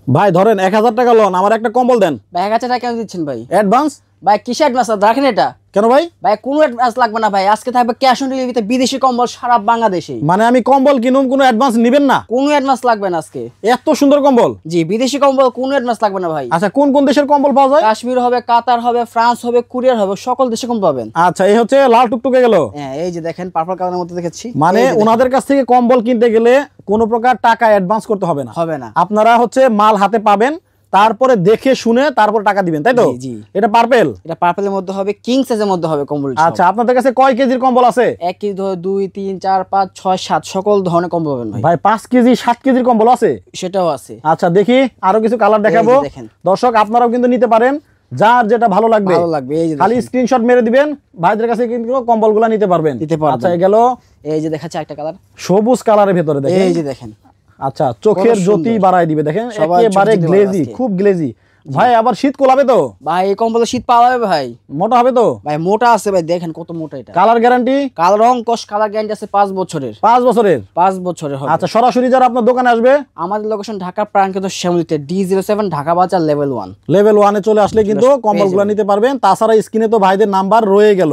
ভাই ধরেন 1000 টাকা লোন, আমার একটা কম্বল দেন। ভাই 1000 টাকা কেন দিচ্ছেন ভাই? অ্যাডভান্স? ভাই কিসের অ্যাডভান্স রাখেন এটা? কেন ভাই? ভাই কোনো অ্যাডভান্স লাগবে না ভাই, আজকে থাকবে ক্যাশ অন ডেলিভারিতে বিদেশি কম্বল সারা বাংলাদেশে। মানে আমি কম্বল কিনুম, কোনো অ্যাডভান্স নেবেন না? কোনো অ্যাডভান্স লাগবে না আজকে। এত সুন্দর কম্বল? জি, বিদেশি কম্বল কোনো অ্যাডভান্স লাগবে না ভাই। আচ্ছা, কোন কোন দেশের কম্বল পাওয়া যায়? কাশ্মীর হবে, কাতার হবে, ফ্রান্স হবে, কুরিয়ার হবে, সকল দেশে কম্বল পাবেন। আচ্ছা, এই হচ্ছে লাল টুকটুকে গেল। হ্যাঁ, এই যে দেখেন পার্পল কালারের মধ্যে দেখেছি। মানে ওনাদের কাছ থেকে কম্বল কিনতে গেলে কোনো প্রকার টাকা অ্যাডভান্স করতে হবে না। হবে না। আপনারা হচ্ছে মাল হাতে পাবেন, তারপরে দেখে শুনে তারপর টাকা দিবেন, তাই তো? জি। এটা পার্পেল? এটা পার্পলের মধ্যে হবে, কিং সাইজের মধ্যে হবে কম্বল। আচ্ছা, আপনাদের কাছে কয় কেজির কম্বল আছে? 1 কেজি, 2, 3, 4, 5, 6, 7 সকল ধরনের কম্বল পাবেন ভাই। ভাই 5 কেজি 7 কেজির কম্বল আছে? সেটাও আছে। আচ্ছা, দেখি আরো কিছু কালার দেখাবো। দেখেন দর্শক আপনারাও কিন্তু নিতে পারেন, যার যেটা ভালো লাগবে। এই যে খালি স্ক্রিনশট মেরে দিবেন, ভাইদের কাছে কিন্তু কম্বলগুলো নিতে পারবেন। আচ্ছা, এই গেল। এই যে দেখাচ্ছে একটা কালার সবুজ কালারের ভেতরে দেখেন। এই যে দেখেন। আচ্ছা, চোখের জ্যোতি বাড়ায় দিবে দেখেন, একেবারে গ্লেজি, খুব গ্লেজি। ভাই আবার শীত কোলাবে তো? ভাই এই কম্বলে শীত পাওয়া যাবে ভাই। মোটা হবে তো? ভাই মোটা আছে ভাই, দেখেন কত মোটা এটা। Colour guarantee? কালার রং কস কালার গ্যারান্টি আছে 5 বছরের। 5 বছরের? 5 বছরের হবে। আচ্ছা, সরাসরি যারা আপনার দোকানে আসবে? আমাদের লোকেশন ঢাকা প্রাণকেন্দ্র শ্যামলীতে D07 ঢাকা বাজার লেভেল 1। লেভেল 1 এ চলে আসলে কিন্তু কম্বলগুলো নিতে পারবেন। তাছাড়া স্ক্রিনে তো ভাইদের নাম্বার রয়ে গেল।